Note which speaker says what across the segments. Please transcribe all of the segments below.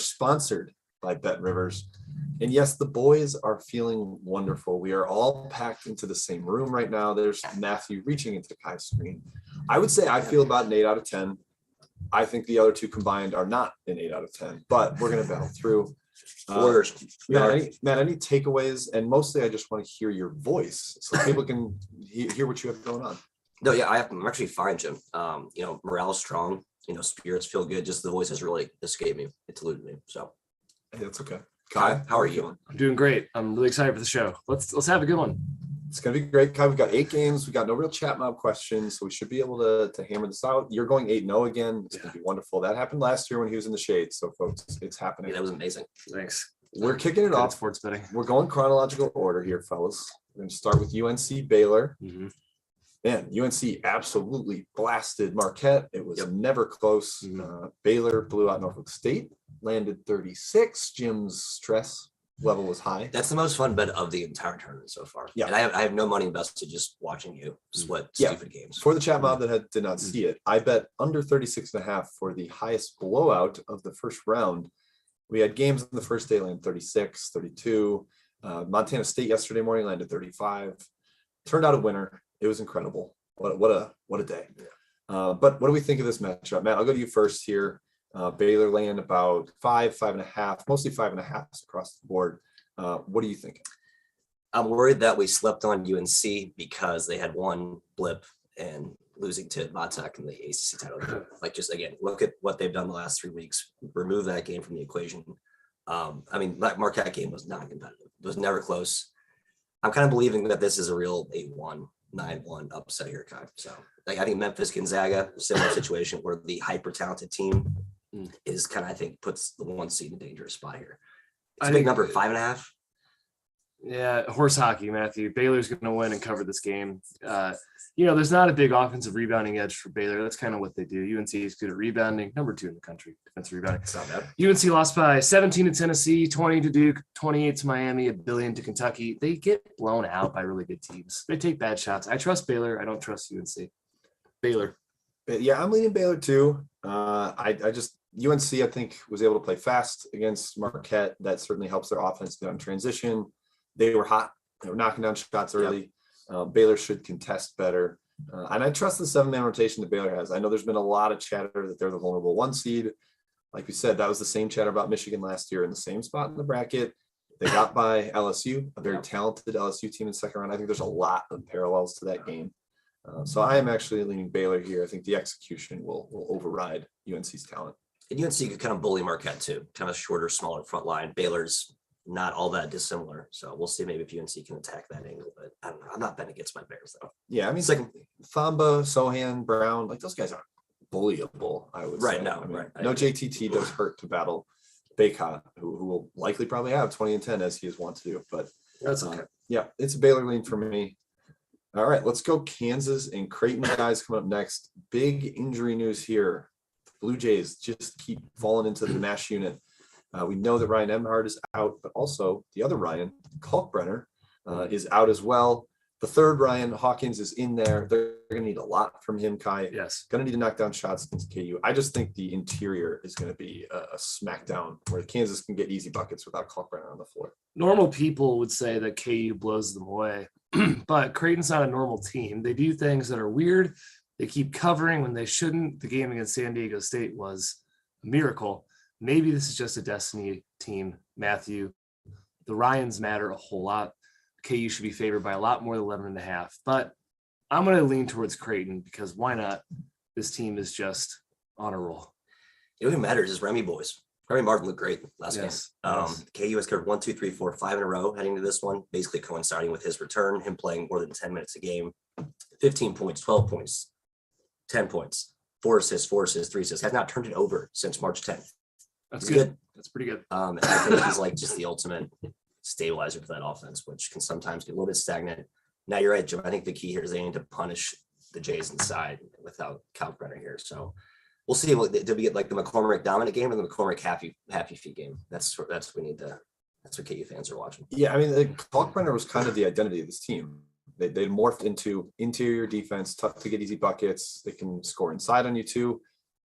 Speaker 1: sponsored by BetRivers. And yes, the boys are feeling wonderful. We are all packed into the same room right now. There's Matthew reaching into Kai's screen. I would say I feel about an 8 out of 10. I think the other two combined are not an 8 out of 10, but we're going to battle through. Matt, any takeaways? And mostly I just want to hear your voice so people can hear what you have going on.
Speaker 2: No, yeah, I'm actually fine, Jim. Morale is strong. Spirits feel good. Just the voice has really escaped me. It's eluded me. So
Speaker 1: hey, that's okay.
Speaker 2: Kai, how are you?
Speaker 3: I'm doing great. I'm really excited for the show. Let's have a good one.
Speaker 1: It's gonna be great, Kai. We've got 8 games. We got no real chat mob questions, so we should be able to hammer this out. You're going 8-0 again. It's gonna be wonderful. That happened last year when he was in the shade. So, folks, it's happening.
Speaker 2: Yeah, that was amazing.
Speaker 3: Thanks.
Speaker 1: We're kicking it off.
Speaker 3: Sports betting.
Speaker 1: We're going chronological order here, fellas. We're gonna start with UNC Baylor.
Speaker 3: Mm-hmm.
Speaker 1: Man, UNC absolutely blasted Marquette. It was never close. Baylor blew out Norfolk State, landed 36. Jim's stress level was high.
Speaker 2: That's the most fun bet of the entire tournament so far.
Speaker 1: Yeah.
Speaker 2: And I have no money invested just watching you sweat stupid games.
Speaker 1: For the chat mob that did not see it, I bet under 36.5 for the highest blowout of the first round. We had games on the first day land 36, 32. Montana State yesterday morning landed 35. Turned out a winner. It was incredible. What a day. Yeah. But what do we think of this matchup? Matt, I'll go to you first here. Baylor laying about 5.5, mostly 5.5 across the board. What are you thinking?
Speaker 2: I'm worried that we slept on UNC because they had one blip and losing to Vatech in the ACC title. Like, just again, look at what they've done the last 3 weeks. Remove that game from the equation. That Marquette game was not competitive. It was never close. I'm kind of believing that this is a real 8-1, 9-1 upset here, Kai. So I think Memphis, Gonzaga, similar situation where the hyper talented team is kind of, I think, puts the 1 seed in a dangerous spot here. It's a big number, 5.5.
Speaker 3: Yeah, horse hockey, Matthew. Baylor's going to win and cover this game. There's not a big offensive rebounding edge for Baylor. That's kind of what they do. UNC is good at rebounding, number 2 in the country, defensive rebounding.
Speaker 1: It's not bad.
Speaker 3: UNC lost by 17 to Tennessee, 20 to Duke, 28 to Miami, $1 billion to Kentucky. They get blown out by really good teams. They take bad shots. I trust Baylor. I don't trust UNC. Baylor.
Speaker 1: Yeah, I'm leaning Baylor too. UNC, I think, was able to play fast against Marquette. That certainly helps their offense get on transition. They were hot. They were knocking down shots early. Yep. Baylor should contest better. And I trust the 7-man rotation that Baylor has. I know there's been a lot of chatter that they're the vulnerable 1 seed. Like we said, that was the same chatter about Michigan last year in the same spot in the bracket. They got by LSU, a very talented LSU team in the second round. I think there's a lot of parallels to that game. So I am actually leaning Baylor here. I think the execution will override UNC's talent.
Speaker 2: And UNC could kind of bully Marquette too, kind of a shorter, smaller front line. Baylor's not all that dissimilar. So we'll see maybe if UNC can attack that angle, but I don't know. I'm not betting against my Bears though.
Speaker 1: Yeah, I mean, it's like Thamba, Sohan, Brown, like those guys aren't bullyable, I would say. No JTT does hurt to battle Baycott, who will likely probably have 20 and 10 as he is wont to do. But
Speaker 3: that's okay.
Speaker 1: Yeah, it's a Baylor lean for me. All right, let's go Kansas and Creighton guys coming up next. Big injury news here. The Blue Jays just keep falling into the MASH unit. We know that Ryan Emhart is out, but also the other Ryan, Kalkbrenner, is out as well. The third Ryan, Hawkins, is in there. They're going to need a lot from him, Kai.
Speaker 3: Yes.
Speaker 1: Going to need to knock down shots against KU. I just think the interior is going to be a smackdown where Kansas can get easy buckets without Kalkbrenner on the floor.
Speaker 3: Normal people would say that KU blows them away, but Creighton's not a normal team. They do things that are weird. They keep covering when they shouldn't. The game against San Diego State was a miracle. Maybe this is just a destiny team, Matthew. The Ryans matter a whole lot. KU should be favored by a lot more than 11.5. But I'm going to lean towards Creighton because why not? This team is just on a roll.
Speaker 2: You know who matters is Remy boys. Remy Martin looked great last game.
Speaker 3: Yes.
Speaker 2: KU has scored 1, 2, 3, 4, 5 in a row heading to this one, basically coinciding with his return, him playing more than 10 minutes a game. 15 points, 12 points, 10 points, 4 assists, 3 assists. Has not turned it over since March 10th.
Speaker 3: That's good. That's pretty good.
Speaker 2: And I think he's like just the ultimate stabilizer for that offense, which can sometimes get a little bit stagnant. Now you're right, Jim. I think the key here is they need to punish the Jays inside without Kalkbrenner here. So we'll see. Did we get like the McCormick dominant game or the McCormick happy feet game? That's what we need to. That's what KU fans are watching.
Speaker 1: Yeah, I mean, Kalkbrenner was kind of the identity of this team. They morphed into interior defense, tough to get easy buckets. They can score inside on you too.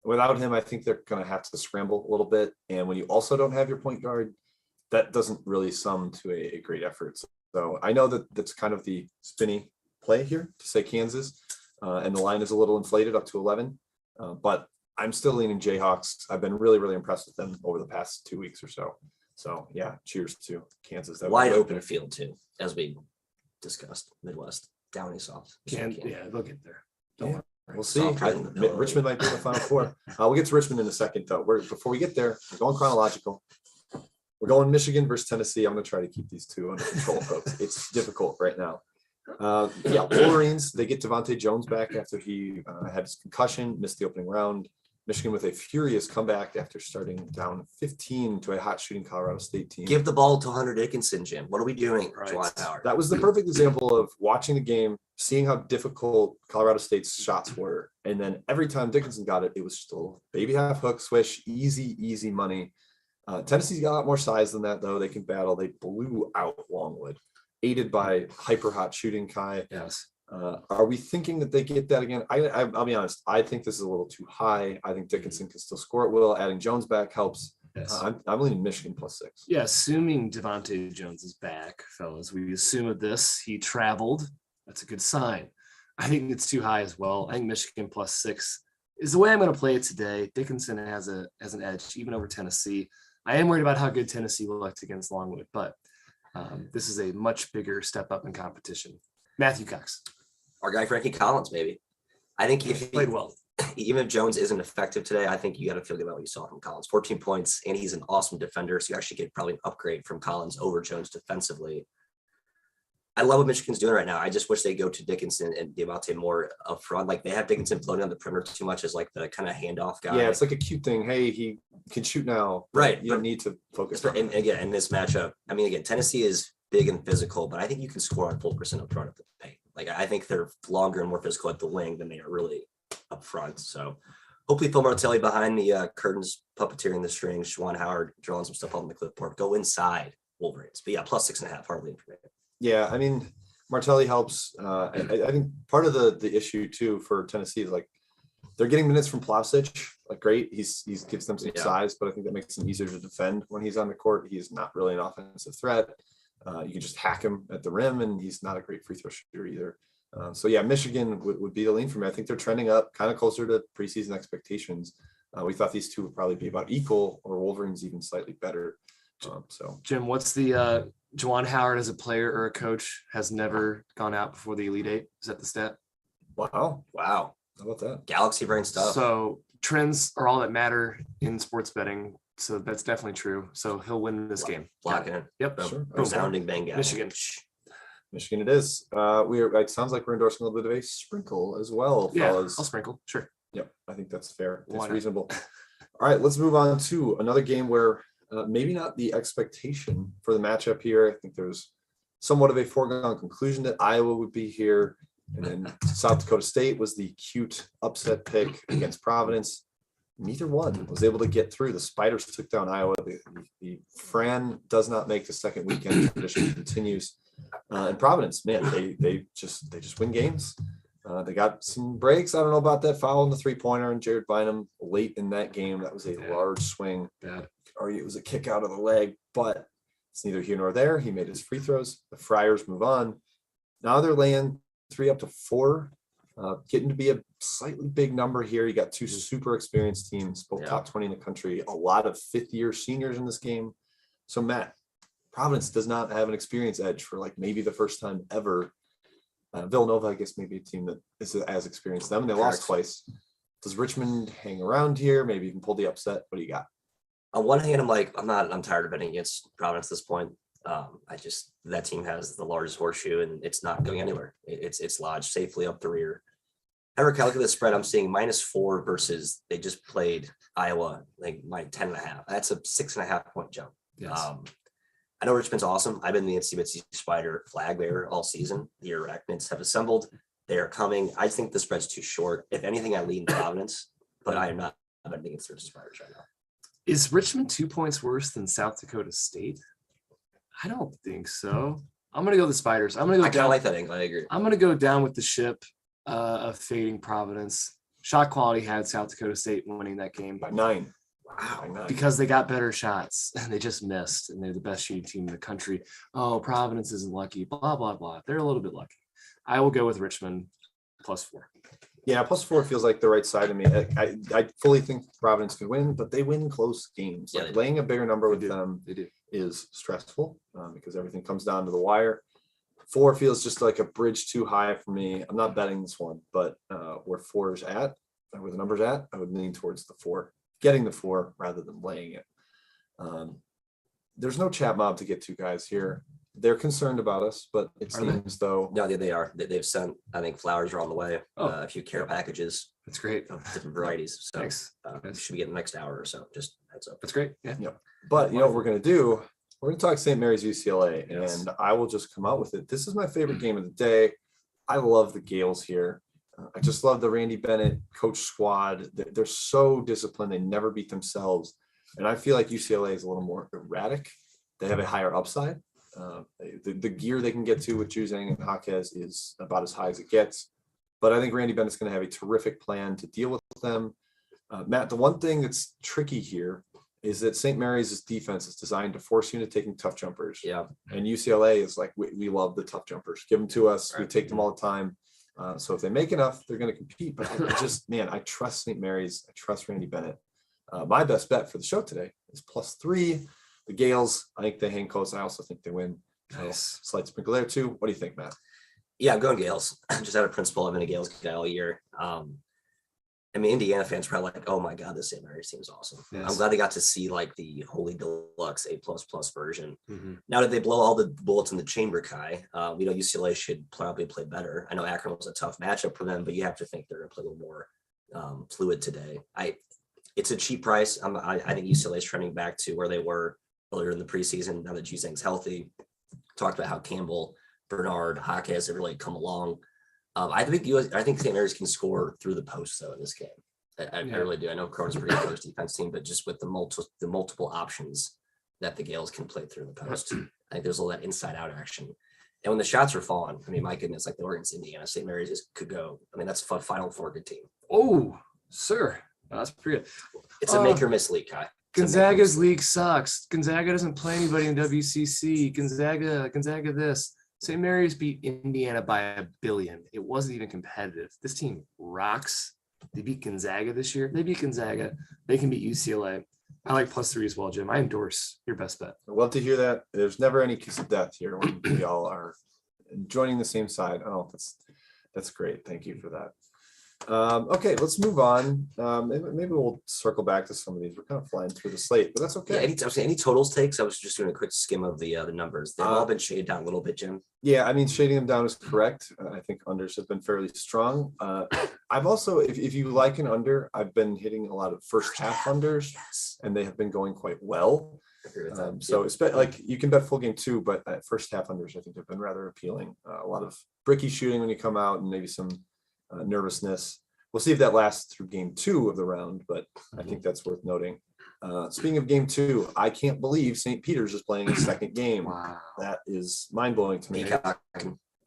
Speaker 1: Without him, I think they're going to have to scramble a little bit. And when you also don't have your point guard, that doesn't really sum to a great effort. So I know that that's kind of the spinny play here to say Kansas, and the line is a little inflated up to 11. But I'm still leaning Jayhawks. I've been really, really impressed with them over the past 2 weeks or so. So yeah, cheers to Kansas. That
Speaker 2: Wide open field too, as we discussed. Midwest, Downey soft.
Speaker 3: Yeah, they'll get there. Don't worry.
Speaker 1: We'll see. Richmond might be in the Final Four. We'll get to Richmond in a second, though. Before we get there, we're going chronological. We're going Michigan versus Tennessee. I'm going to try to keep these two under control, folks. It's difficult right now. Wolverines, they get Devontae Jones back after he had his concussion, missed the opening round. Michigan with a furious comeback after starting down 15 to a hot shooting Colorado State team.
Speaker 2: Give the ball to Hunter Dickinson, Jim. What are we doing?
Speaker 3: Right.
Speaker 2: Juwan Howard.
Speaker 1: That was the perfect example of watching the game, seeing how difficult Colorado State's shots were. And then every time Dickinson got it, it was just a little baby half hook swish, easy money. Tennessee's got a lot more size than that, though. They can battle. They blew out Longwood, aided by hyper hot shooting Kai.
Speaker 3: Yes.
Speaker 1: Are we thinking that they get that again? I'll be honest. I think this is a little too high. I think Dickinson can still score at will. Adding Jones back helps.
Speaker 3: Yes.
Speaker 1: I'm leaning Michigan +6.
Speaker 3: Yeah, assuming Devontae Jones is back, fellas. We assume of this. He traveled. That's a good sign. I think it's too high as well. I think Michigan +6 is the way I'm going to play it today. Dickinson has an edge, even over Tennessee. I am worried about how good Tennessee looked against Longwood, but this is a much bigger step up in competition. Matthew Cox.
Speaker 2: Our guy Frankie Collins, maybe. I think if
Speaker 3: He played well.
Speaker 2: even if Jones isn't effective today, I think you got to feel good about what you saw from Collins. 14 points, and he's an awesome defender. So you actually get probably an upgrade from Collins over Jones defensively. I love what Michigan's doing right now. I just wish they go to Dickinson and Devontae more up front. Like they have Dickinson floating on the perimeter too much as like the kind of handoff guy.
Speaker 1: Yeah, it's like a cute thing. Hey, he can shoot now.
Speaker 2: Right.
Speaker 1: You don't need to focus on
Speaker 2: and again, in this matchup, I mean, again, Tennessee is big and physical, but I think you can score on full percent up front of the paint. Like I think they're longer and more physical at the wing than they are really up front. So hopefully Phil Martelli behind the curtains, puppeteering the strings, Juwan Howard drawing some stuff on the clipboard, go inside Wolverines. But yeah, +6.5, hardly information.
Speaker 1: Yeah, I mean, Martelli helps. I think part of the issue too for Tennessee is like they're getting minutes from Plavsic. Like great, he gives them some size, but I think that makes him easier to defend when he's on the court. He's not really an offensive threat. You can just hack him at the rim, and he's not a great free throw shooter either. So yeah, Michigan would be the lean for me. I think they're trending up, kind of closer to preseason expectations. We thought these two would probably be about equal, or Wolverines even slightly better. So
Speaker 3: Jim, what's the Juwan Howard as a player or a coach has never gone out before the Elite Eight? Is that the stat?
Speaker 1: wow,
Speaker 2: Wow.
Speaker 1: how about that?
Speaker 2: Galaxy brain stuff.
Speaker 3: So trends are all that matter in sports betting. So that's definitely true. So he'll win this game.
Speaker 2: Lock it in.
Speaker 3: Yep.
Speaker 1: Sure.
Speaker 3: Boom.
Speaker 2: Resounding bang.
Speaker 3: Michigan.
Speaker 1: Michigan it is. It sounds like we're endorsing a little bit of a sprinkle as well,
Speaker 3: Yeah,
Speaker 1: fellas.
Speaker 3: I'll sprinkle. Sure.
Speaker 1: Yep, I think that's fair.
Speaker 3: Why
Speaker 1: That's
Speaker 3: not?
Speaker 1: reasonable. All right, let's move on to another game where maybe not the expectation for the matchup here. I think there's somewhat of a foregone conclusion that Iowa would be here. And then South Dakota State was the cute upset pick against Providence. Neither one was able to get through. The Spiders took down Iowa. The Fran does not make the second weekend. Tradition continues. And Providence, man, they just win games. They got some breaks. I don't know about that foul on the 3-pointer and Jared Bynum late in that game. That was a large swing.
Speaker 3: Bad.
Speaker 1: Or it was a kick out of the leg, but it's neither here nor there. He made his free throws. The Friars move on. Now they're laying 3 up to 4, getting to be a slightly big number here. You got two super experienced teams, both top 20 in the country, a lot of fifth-year seniors in this game. So, Matt, Providence does not have an experience edge for like maybe the first time ever. Villanova, I guess, maybe a team that is as experienced as them, and they lost twice. Does Richmond hang around here? Maybe you can pull the upset. What do you got?
Speaker 2: On one hand, I'm tired of betting against Providence at this point. That team has the largest horseshoe and it's not going anywhere. It's lodged safely up the rear. However, calculate the spread. I'm seeing -4 versus they just played Iowa, like -10.5. That's a 6.5 point jump.
Speaker 3: Yes.
Speaker 2: I know Richmond's awesome. I've been the NCAA Spider flag bearer all season. The Arachnids have assembled. They are coming. I think the spread's too short. If anything, I lean Providence, but I am not betting against the Spiders right now.
Speaker 3: Is Richmond 2 points worse than South Dakota State? I don't think so. I'm going to go the Spiders. I'm going to go
Speaker 2: I kind of
Speaker 3: down.
Speaker 2: like that angle. I agree.
Speaker 3: I'm going to go down with the ship of fading Providence. Shot quality had South Dakota State winning that game
Speaker 1: by 9.
Speaker 2: Wow.
Speaker 3: because they got better shots and they just missed, and they're the best shooting team in the country. Oh, Providence isn't lucky, blah, blah, blah. They're a little bit lucky. I will go with Richmond +4.
Speaker 1: Yeah, +4 feels like the right side of me. I fully think Providence could win, but they win close games.
Speaker 2: Yeah,
Speaker 1: Like
Speaker 2: they
Speaker 1: laying a bigger number with
Speaker 3: do.
Speaker 1: them
Speaker 3: They do.
Speaker 1: is stressful because everything comes down to the wire. 4 feels just like a bridge too high for me. I'm not betting this one, but where 4 is at, where the number's at, I would lean towards the 4, getting the 4 rather than laying it. There's no chat mob to get to, guys, here. They're concerned about us, but it
Speaker 3: Are they?
Speaker 1: seems though.
Speaker 2: No, they are. They've sent, I think flowers are on the way,
Speaker 3: Oh.
Speaker 2: a few care packages
Speaker 3: That's great.
Speaker 2: of different varieties. So
Speaker 3: Thanks.
Speaker 2: we should be getting the next hour or so. Just heads up.
Speaker 3: That's great. Yeah.
Speaker 1: But you know what we're going to do? We're going to talk St. Mary's UCLA,
Speaker 3: Yes.
Speaker 1: and I will just come out with it. This is my favorite game of the day. I love the Gales here. I just love the Randy Bennett coach squad. They're so disciplined. They never beat themselves. And I feel like UCLA is a little more erratic. They have a higher upside. The gear they can get to with Juzang and Jaquez is about as high as it gets. But I think Randy Bennett's going to have a terrific plan to deal with them. Matt, the one thing that's tricky here is that St. Mary's defense is designed to force you into taking tough jumpers.
Speaker 2: Yeah.
Speaker 1: And UCLA is like, we love the tough jumpers. Give them to us. We
Speaker 2: Right.
Speaker 1: take them all the time. So if they make enough, they're going to compete. But I just, man, I trust St. Mary's. I trust Randy Bennett. My best bet for the show today is +3. The Gales, I think they hang close. I also think they win. So
Speaker 3: Nice.
Speaker 1: slight sprinkle there too. What do you think, Matt?
Speaker 2: Yeah, I'm going Gales. Just out of principle, I've been a Gales guy all year. I mean, Indiana fans are probably like, oh my God, this St. Mary's team is awesome.
Speaker 3: Yes.
Speaker 2: I'm glad they got to see like the Holy Deluxe A++ version.
Speaker 3: Mhm.
Speaker 2: Now that they blow all the bullets in the chamber, Kai, we know UCLA should probably play better. I know Akron was a tough matchup for them, but you have to think they're going to play a little more fluid today. It's a cheap price. I think UCLA is trending back to where they were earlier in the preseason. Now that Juzang's healthy, talked about how Campbell, Bernard, Jaquez have really come along. I think St. Mary's can score through the post though in this game. I
Speaker 3: Yeah.
Speaker 2: really do. I know Corona's pretty good defense team, but just with the multiple options that the Gales can play through the post, I think there's all that inside out action. And when the shots are falling, I mean, my goodness, like the Oregon's Indiana, St. Mary's could go. I mean, that's a Final Four good team.
Speaker 3: Oh, sir. That's pretty good.
Speaker 2: It's a make or miss league, Kai.
Speaker 3: Gonzaga's league sucks. Gonzaga doesn't play anybody in WCC. Gonzaga this. St. Mary's beat Indiana by 1 billion. It wasn't even competitive. This team rocks. They beat Gonzaga this year. They beat Gonzaga. They can beat UCLA. I like +3 as well, Jim. I endorse your best bet.
Speaker 1: I'd love to hear that. There's never any kiss of death here when we all are joining the same side. Oh, that's great. Thank you for that. Okay, let's move on. Maybe we'll circle back to some of these. We're kind of flying through the slate, but that's
Speaker 2: Yeah,
Speaker 1: okay.
Speaker 2: any totals takes? I was just doing a quick skim of the numbers. They've all been shaded down a little bit, Jim.
Speaker 1: Yeah, I mean, shading them down is correct. I think unders have been fairly strong. I've also, if you like an under, I've been hitting a lot of first half unders,
Speaker 2: Yes.
Speaker 1: and they have been going quite well.
Speaker 2: I agree with that.
Speaker 1: So it's like you can bet full game too, but first half unders I think have been rather appealing. A lot of bricky shooting when you come out, and maybe some nervousness. We'll see if that lasts through game 2 of the round, but I think that's worth noting. Speaking of game 2, I can't believe St. Peter's is playing a second game.
Speaker 3: Wow.
Speaker 1: That is mind blowing to me.
Speaker 2: Peacock.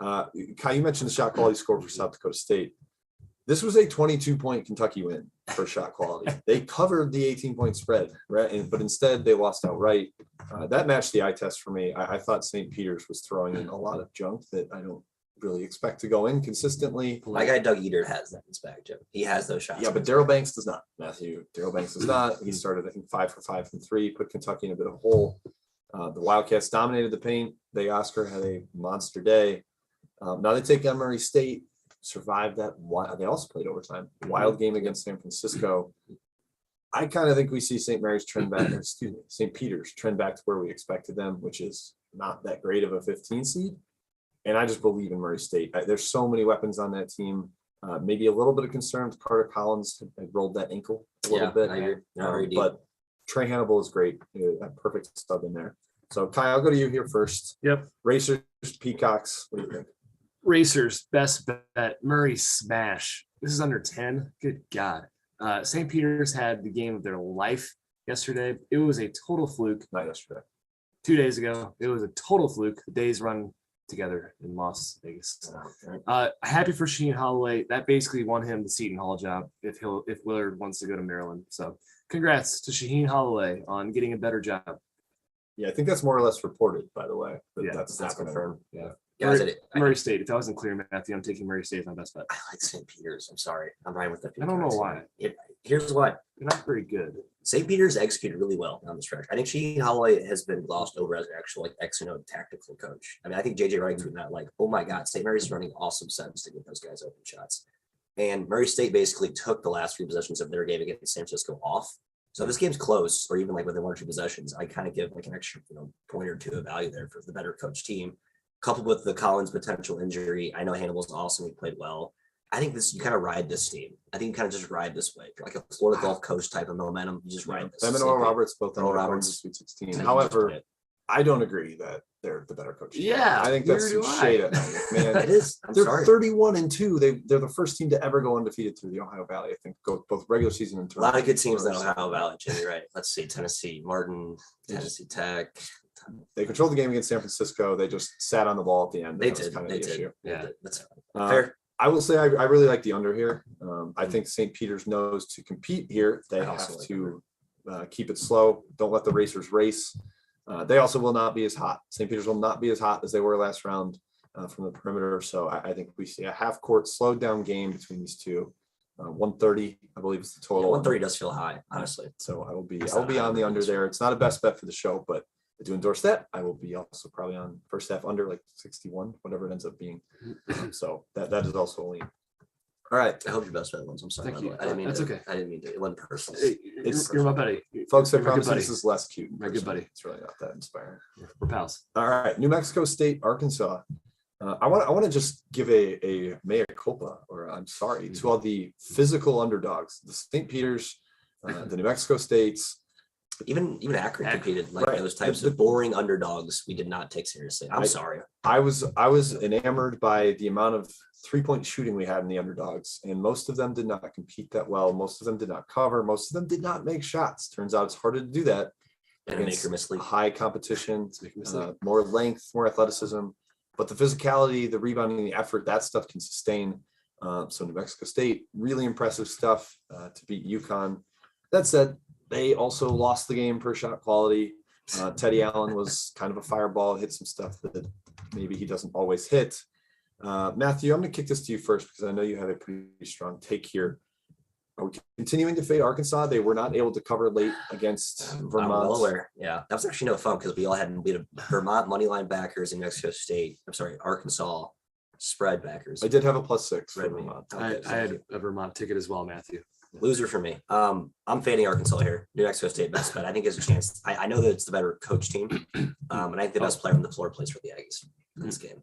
Speaker 1: Kai, you mentioned the shot quality score for South Dakota State. This was a 22-point Kentucky win for shot quality. They covered the 18-point spread, right? But instead they lost outright. That matched the eye test for me. I thought St. Peter's was throwing in a lot of junk that I don't really expect to go in consistently.
Speaker 2: My guy Doug Eder has that in his bag, Jim. He has those shots.
Speaker 1: Yeah, but Daryl Banks does not, Matthew. Daryl Banks does not. He started, I think, 5 for 5 from 3, put Kentucky in a bit of a hole. The Wildcats dominated the paint. Big Oscar had a monster day. Now they take on Murray State, survived that. They also played overtime. Wild game against San Francisco. I kind of think we see St. Mary's trend back, St. Peter's trend back to where we expected them, which is not that great of a 15 seed. And I just believe in Murray State. There's so many weapons on that team. Maybe a little bit of concern with Carter Collins had rolled that ankle a little bit.
Speaker 2: I agree.
Speaker 1: But Trey Hannibal is great. A perfect stub in there. So Kai, I'll go to you here first.
Speaker 3: Yep.
Speaker 1: Racers, Peacocks. What do you think?
Speaker 3: Racers, best bet. Murray smash. This is under 10. Good God. St. Peter's had the game of their life yesterday. It was a total fluke.
Speaker 1: Not yesterday.
Speaker 3: 2 days ago, it was a total fluke. The days run together in Las Vegas. Happy for Shaheen Holloway. That basically won him the Seton Hall job if Willard wants to go to Maryland. So congrats to Shaheen Holloway on getting a better job.
Speaker 1: Yeah, I think that's more or less reported, by the way. But
Speaker 3: Yeah,
Speaker 1: that's
Speaker 2: confirmed.
Speaker 1: Yeah.
Speaker 2: Guys,
Speaker 3: Murray State. If that wasn't clear, Matthew, I'm taking Murray State as my best bet.
Speaker 2: I like St. Peter's. I'm sorry. I'm riding with the
Speaker 3: I don't know why.
Speaker 2: Here's why.
Speaker 3: They're not very good.
Speaker 2: St. Peter's executed really well on the stretch. I think Shaheen Holloway has been glossed over as an actual like X and O tactical coach. I mean, I think JJ Wright through that, like, oh my God, St. Mary's running awesome sets to get those guys open shots. And Murray State basically took the last 3 possessions of their game against San Francisco off. So if this game's close, or even like within 1 or 2 possessions, I kind of give like an extra, point or two of value there for the better coach team. Coupled with the Collins potential injury, I know Hannibal's awesome. He played well. I think you kind of ride this team. I think you kind of just ride this way. Like a Florida Gulf Coast type of momentum. You just ride this.
Speaker 1: Them and Oral Roberts both on the Sweet 16. However, I don't agree that they're the better coach.
Speaker 3: Yeah,
Speaker 1: I think that's some shade at night, man.
Speaker 2: It is.
Speaker 1: They're 31-2. They're the first team to ever go undefeated through the Ohio Valley. I think both regular season and
Speaker 2: a lot of good teams in Ohio Valley. Jimmy, right? Let's see, Tennessee, Martin, Tennessee Tech.
Speaker 1: They controlled the game against San Francisco. They just sat on the ball at the end.
Speaker 2: They did.
Speaker 1: Kind of the issue.
Speaker 2: Yeah, that's
Speaker 1: fair. I will say I really like the under here. I think St. Peter's knows to compete here. They have to keep it slow. Don't let the racers race. They also will not be as hot. St. Peter's will not be as hot as they were last round from the perimeter. So I think we see a half court slowed down game between these two. 130, I believe, is the total.
Speaker 2: Yeah, 130 does feel high, honestly.
Speaker 1: So I will be on the under there. It's not a best bet for the show, but I do endorse that. I will be also probably on first half under like 61, whatever it ends up being. So that is also a lean. All right.
Speaker 2: I hope your best bet wins. I'm sorry.
Speaker 3: Thank you.
Speaker 2: I didn't mean
Speaker 3: That's
Speaker 2: to,
Speaker 3: okay.
Speaker 2: I didn't mean to. It wasn't personal.
Speaker 3: You're my buddy.
Speaker 1: Folks, I
Speaker 3: You're my
Speaker 1: promise
Speaker 3: good buddy.
Speaker 1: this is less cute.
Speaker 3: My good buddy.
Speaker 1: It's really not that inspiring.
Speaker 3: We're pals.
Speaker 1: All right. New Mexico State, Arkansas. I want to just give a mea culpa, or I'm sorry, to all the physical underdogs, the St. Peter's, the New Mexico States.
Speaker 2: Even Akron competed like
Speaker 1: right.
Speaker 2: Those types of boring underdogs we did not take seriously. I'm sorry.
Speaker 1: I was enamored by the amount of 3-point shooting we had in the underdogs, and most of them did not compete that well. Most of them did not cover. Most of them did not make shots. Turns out it's harder to do that.
Speaker 2: And make or miss league.
Speaker 1: High competition, more length, more athleticism, but the physicality, the rebounding, the effort, that stuff can sustain. So New Mexico State, really impressive stuff to beat UConn. That said, they also lost the game per shot quality. Teddy Allen was kind of a fireball, hit some stuff that maybe he doesn't always hit. Matthew, I'm going to kick this to you first because I know you have a pretty strong take here. Are we continuing to fade Arkansas? They were not able to cover late against Vermont.
Speaker 2: I'm well aware. Yeah, that was actually no fun because we all had Vermont money line backers in Mexico State. I'm sorry, Arkansas spread backers.
Speaker 1: I did have a +6 for
Speaker 2: Red
Speaker 1: Vermont.
Speaker 3: I had a Vermont ticket as well, Matthew.
Speaker 2: Loser for me. I'm fading Arkansas here. New Mexico State best bet. I think there's a chance. I know that it's the better coach team, and I think the best player on the floor plays for the Aggies in this game.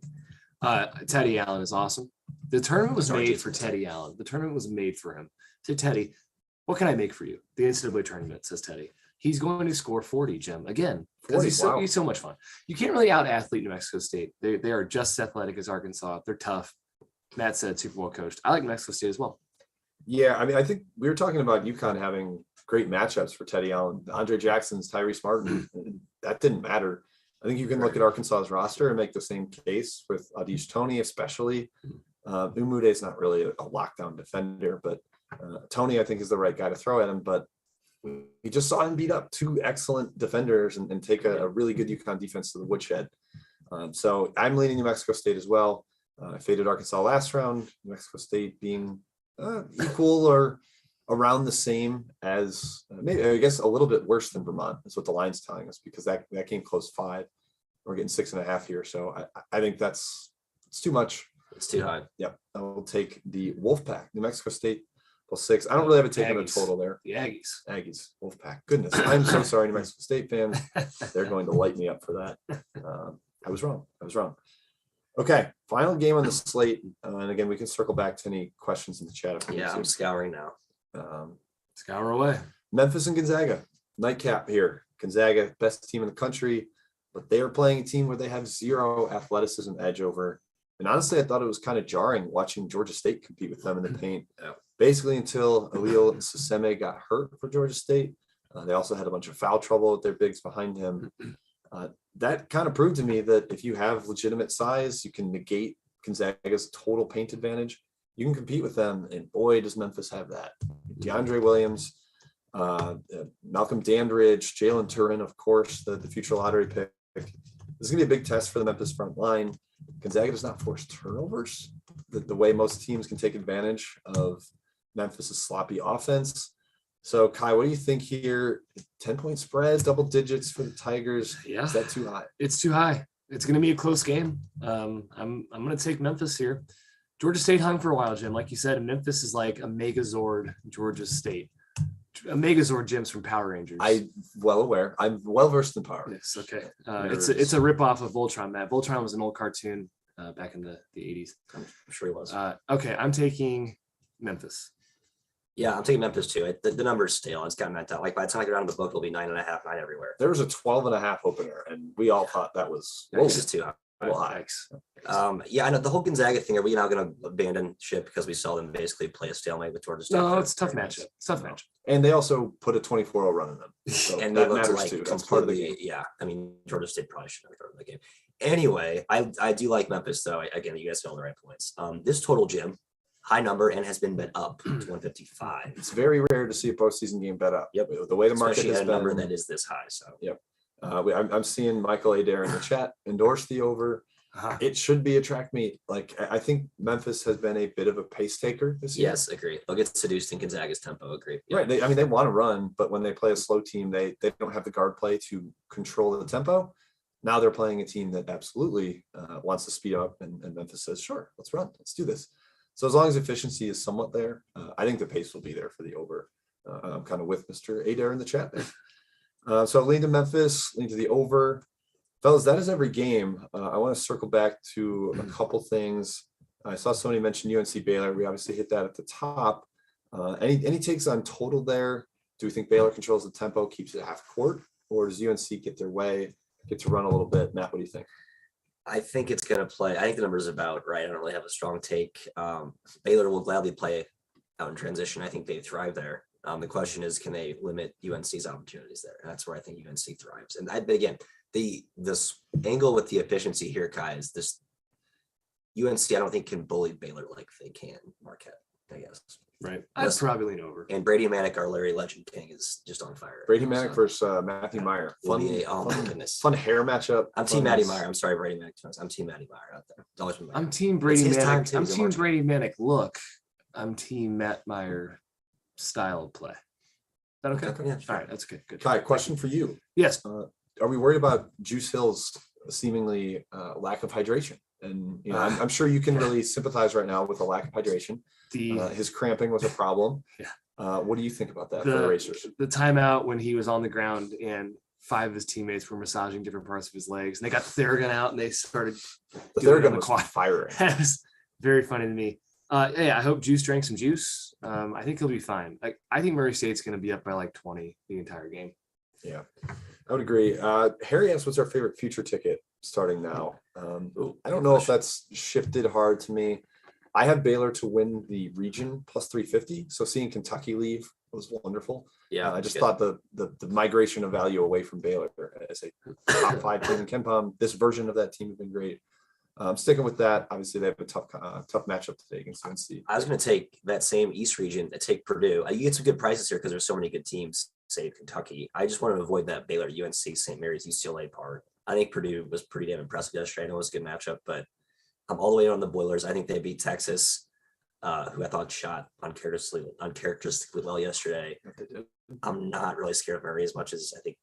Speaker 3: Teddy Allen is awesome. The tournament was made for Teddy Allen. The tournament was made for him. Say, Teddy, what can I make for you? The NCAA tournament, says Teddy. He's going to score 40, Jim. Again, because he's so much fun. You can't really out-athlete New Mexico State. They are just as athletic as Arkansas. They're tough. Matt said Super Bowl coached. I like New Mexico State as well.
Speaker 1: Yeah, I mean, I think we were talking about UConn having great matchups for Teddy Allen. Andre Jackson's, Tyrese Martin, that didn't matter. I think you can look at Arkansas's roster and make the same case with Adish Toney, especially. Umude is not really a lockdown defender, but Toney, I think, is the right guy to throw at him. But we just saw him beat up 2 excellent defenders and take a really good UConn defense to the woodshed. So I'm leaning New Mexico State as well. I faded Arkansas last round. New Mexico State being equal or around the same as maybe, I guess, a little bit worse than Vermont. That's what the line's telling us, because that game closed 5. We're getting 6.5 here. So I think it's too much.
Speaker 2: It's too high.
Speaker 1: Yep. I will take the Wolfpack, New Mexico State +6. I don't really have a take on the total there.
Speaker 3: The
Speaker 1: Aggies, Wolfpack. Goodness. I'm so sorry, New Mexico State fans. They're going to light me up for that. I was wrong. Okay, final game on the slate. And again, we can circle back to any questions in the chat.
Speaker 2: I'm scouring now.
Speaker 3: Scour away.
Speaker 1: Memphis and Gonzaga. Nightcap here. Gonzaga, best team in the country, but they are playing a team where they have 0 athleticism edge over. And honestly, I thought it was kind of jarring watching Georgia State compete with them in the paint. Basically until Alil Saseme got hurt for Georgia State. They also had a bunch of foul trouble with their bigs behind him. That kind of proved to me that if you have legitimate size, you can negate Gonzaga's total paint advantage. You can compete with them, and boy, does Memphis have that. DeAndre Williams, Malcolm Dandridge, Jalen Turin, of course, the future lottery pick. This is going to be a big test for the Memphis front line. Gonzaga does not force turnovers the way most teams can take advantage of Memphis's sloppy offense. So, Kai, what do you think here? 10-point spread, double digits for the Tigers.
Speaker 3: Yeah.
Speaker 1: Is that too high?
Speaker 3: It's too high. It's going to be a close game. I'm going to take Memphis here. Georgia State hung for a while, Jim. Like you said, Memphis is like a Megazord Georgia State. A Megazord Gyms from Power Rangers.
Speaker 1: I'm well aware. I'm well versed in Power.
Speaker 3: Yes, okay. It's a ripoff of Voltron, Matt. Voltron was an old cartoon back in the 80s.
Speaker 2: I'm sure he was.
Speaker 3: Okay, I'm taking Memphis.
Speaker 2: Yeah, I'm taking Memphis too. The number's stale. It's kind of meant out. Like by the time I get around the book, it'll be 9.5, 9 everywhere.
Speaker 1: There was a 12.5 opener, and we all thought that was
Speaker 2: This is too high.
Speaker 1: well high.
Speaker 2: Yeah, I know the whole Gonzaga thing. Are we now going to abandon ship because we saw them basically play a stalemate with Georgia State?
Speaker 3: No, it's a tough matchup. It's a tough matchup.
Speaker 1: And they also put a 24-0 run in them. So
Speaker 2: And they
Speaker 1: that
Speaker 2: looked
Speaker 1: matters
Speaker 2: like
Speaker 1: too. That's part of the game.
Speaker 2: completely, yeah. I mean, Georgia State probably should have started the game. Anyway, I do like Memphis though. Again, you guys hit all the right points. This total, Jim, high number and has been bet up to 155.
Speaker 1: It's very rare to see a postseason game bet up.
Speaker 2: Yep.
Speaker 1: The way the market
Speaker 2: Especially
Speaker 1: has
Speaker 2: at a number
Speaker 1: been,
Speaker 2: that is this high. So
Speaker 1: I'm seeing Michael Adair in the chat endorse the over. It should be a track meet. Like I think Memphis has been a bit of a pace taker this year.
Speaker 2: yes, agree. They'll get seduced in Gonzaga's tempo. Agree. Yeah.
Speaker 1: Right. They want to run, but when they play a slow team, they don't have the guard play to control the tempo. Now they're playing a team that absolutely wants to speed up, and Memphis says, sure, let's run. Let's do this. So as long as efficiency is somewhat there, I think the pace will be there for the over. I'm kind of with Mr. Adair in the chat there. So lean to Memphis, lean to the over. Fellas, that is every game. I want to circle back to a couple things. I saw somebody mention UNC Baylor. We obviously hit that at the top. Any takes on total there? Do we think Baylor controls the tempo, keeps it half court, or does UNC get their way, get to run a little bit? Matt, what do you think?
Speaker 2: I think it's going to play. I think the number's about right. I don't really have a strong take. Baylor will gladly play out in transition. I think they thrive there. The question is, can they limit UNC's opportunities there? And that's where I think UNC thrives. And but again, this angle with the efficiency here, Kai, is this UNC, I don't think can bully Baylor like they can Marquette, I guess.
Speaker 3: Right. I'd probably lean over.
Speaker 2: And Brady Manick, our Larry Legend King, is just on fire.
Speaker 1: Brady Manick versus Matthew Meyer.
Speaker 2: Oh my goodness.
Speaker 1: Fun hair matchup.
Speaker 2: I'm team Matty Meyer. I'm sorry, Brady Manick. I'm team Matty Meyer out there. It's always been
Speaker 3: I'm team Brady
Speaker 2: his time
Speaker 3: Manick.
Speaker 2: too,
Speaker 3: I'm
Speaker 2: he's a
Speaker 3: team
Speaker 2: marksman.
Speaker 3: Brady Manick. Look, I'm team Matt Meyer style of play. Is that okay?
Speaker 2: Okay, yeah,
Speaker 3: All
Speaker 2: sure.
Speaker 3: right, that's good. Good.
Speaker 1: Kai, question for you.
Speaker 3: Yes.
Speaker 1: Are we worried about Juice Hill's seemingly lack of hydration? And I'm sure you can really sympathize right now with the lack of hydration. His cramping was a problem.
Speaker 3: Yeah.
Speaker 1: What do you think about that for the racers?
Speaker 3: The timeout when he was on the ground and 5 of his teammates were massaging different parts of his legs, and they got the Theragun out and they started.
Speaker 1: The
Speaker 3: doing it on
Speaker 1: Theragun was
Speaker 3: quad.
Speaker 1: firing.
Speaker 3: That was very funny to me. Yeah, I hope Juice drank some juice. I think he'll be fine. Like I think Murray State's going to be up by like 20 the entire game.
Speaker 1: Yeah, I would agree. Harry asked what's our favorite future ticket starting now. I don't know if that's shifted hard to me. I have Baylor to win the region plus 350. So seeing Kentucky leave was wonderful.
Speaker 2: Yeah,
Speaker 1: I just thought the migration of value away from Baylor as a top 5 team in KenPom, this version of that team has been great. Sticking with that, obviously they have a tough matchup today against UNC.
Speaker 2: I was going to take that same East region and take Purdue. You get some good prices here because there's so many good teams, say Kentucky. I just want to avoid that Baylor, UNC, St. Mary's, UCLA part. I think Purdue was pretty damn impressive yesterday. I know it was a good matchup, but I'm all the way on the Boilers. I think they beat Texas, who I thought shot uncharacteristically well yesterday. I'm not really scared of Murray as much as I think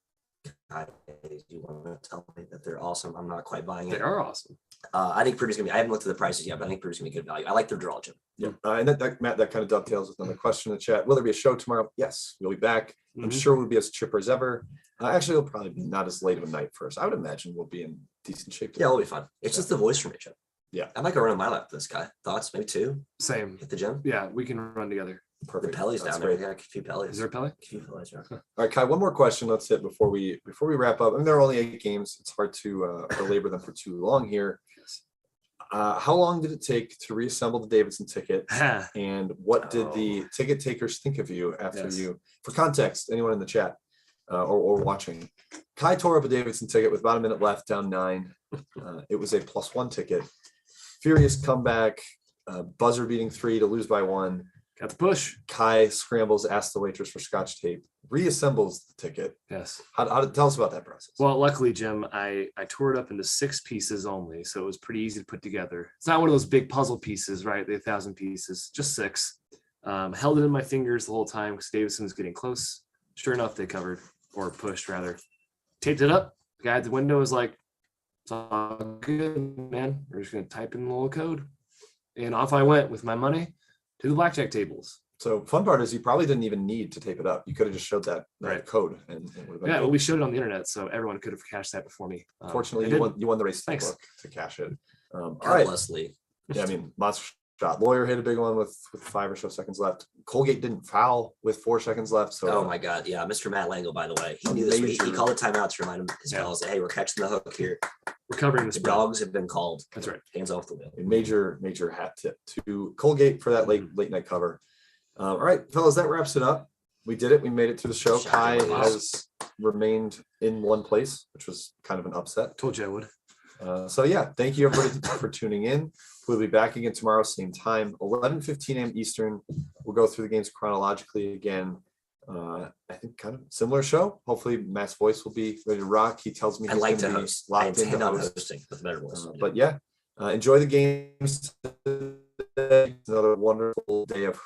Speaker 2: you want to tell me that they're awesome. I'm not quite buying it.
Speaker 3: They are awesome.
Speaker 2: I think Purdue's gonna be. I haven't looked at the prices yet, but I think Purdue's gonna be good value. I like their draw, Jim.
Speaker 1: Yeah, and that Matt, that kind of dovetails with another question in the chat. Will there be a show tomorrow? Yes, we'll be back. I'm sure we'll be as chipper as ever. Actually, it'll probably be not as late of a night for us. I would imagine we'll be in decent shape.
Speaker 2: Yeah, it'll be fun. It's just the voice from each other.
Speaker 1: Yeah,
Speaker 2: I might go run a mile after this guy. Thoughts? Maybe 2.
Speaker 3: Same.
Speaker 2: Hit the gym.
Speaker 3: Yeah, we can run together.
Speaker 1: perfect.
Speaker 2: The Pelly's
Speaker 1: That's
Speaker 2: down there.
Speaker 1: great.
Speaker 2: Yeah, a few Pellies.
Speaker 3: Is there a Pelly?
Speaker 2: A few Pellies, yeah.
Speaker 1: All right, Kai, one more question. Let's hit before we wrap up. I mean, there are only 8 games. It's hard to belabor them for too long here. How long did it take to reassemble the Davidson ticket? And what did the ticket takers think of you after you, for context, anyone in the chat, or watching. Kai tore up a Davidson ticket with about a minute left, down 9. It was a +1 ticket. Furious comeback, buzzer beating 3 to lose by 1.
Speaker 3: Got the push.
Speaker 1: Kai scrambles, asks the waitress for scotch tape, reassembles the ticket.
Speaker 3: Yes.
Speaker 1: Tell us about that process.
Speaker 3: Well, luckily, Jim, I tore it up into 6 pieces only, so it was pretty easy to put together. It's not one of those big puzzle pieces, right? The 1,000 pieces, just 6. Held it in my fingers the whole time because Davidson was getting close. Sure enough, they covered, or pushed rather. Taped it up. The guy at the window was like, "It's all good, man. We're just gonna type in a little code," and off I went with my money to the blackjack tables.
Speaker 1: So fun part is you probably didn't even need to tape it up. You could have just showed that
Speaker 3: Right.
Speaker 1: code and it would have been
Speaker 3: Yeah,
Speaker 1: good.
Speaker 3: well, we showed it on the internet, so everyone could have cashed that before me.
Speaker 1: Fortunately,
Speaker 3: I
Speaker 1: you won the race to the
Speaker 3: Thanks.
Speaker 1: book to cash it. All
Speaker 2: God
Speaker 1: right.
Speaker 2: bless Lee.
Speaker 1: Yeah, I mean, monster shot. Lawyer hit a big one with 5 or so seconds left. Colgate didn't foul with 4 seconds left. So
Speaker 2: Oh my God. Yeah. Mr. Matt Lango, by the way, he knew this. He
Speaker 1: Amazing.
Speaker 2: called a timeout to remind him his
Speaker 3: Yeah.
Speaker 2: fellas, hey, we're catching the hook here.
Speaker 3: We're covering the
Speaker 2: The
Speaker 3: spread.
Speaker 2: dogs have been called.
Speaker 3: That's right.
Speaker 2: Hands off the wheel.
Speaker 1: a major hat tip to Colgate for that late night cover. All right, fellas, that wraps it up. We did it. We made it through the show. Kai
Speaker 2: Shocking.
Speaker 1: has remained in one place, which was kind of an upset.
Speaker 3: Told you I would.
Speaker 1: So yeah, thank you everybody for tuning in. We'll be back again tomorrow, same time, 11:15 a.m. Eastern. We'll go through the games chronologically again. I think kind of similar show. Hopefully Matt's voice will be ready to rock. He tells me
Speaker 2: I
Speaker 1: he's
Speaker 2: like to
Speaker 1: gonna be
Speaker 2: host. I
Speaker 1: locked into
Speaker 2: intend on
Speaker 1: host.
Speaker 2: hosting with better voice.
Speaker 1: But yeah, enjoy the games today. Another wonderful day of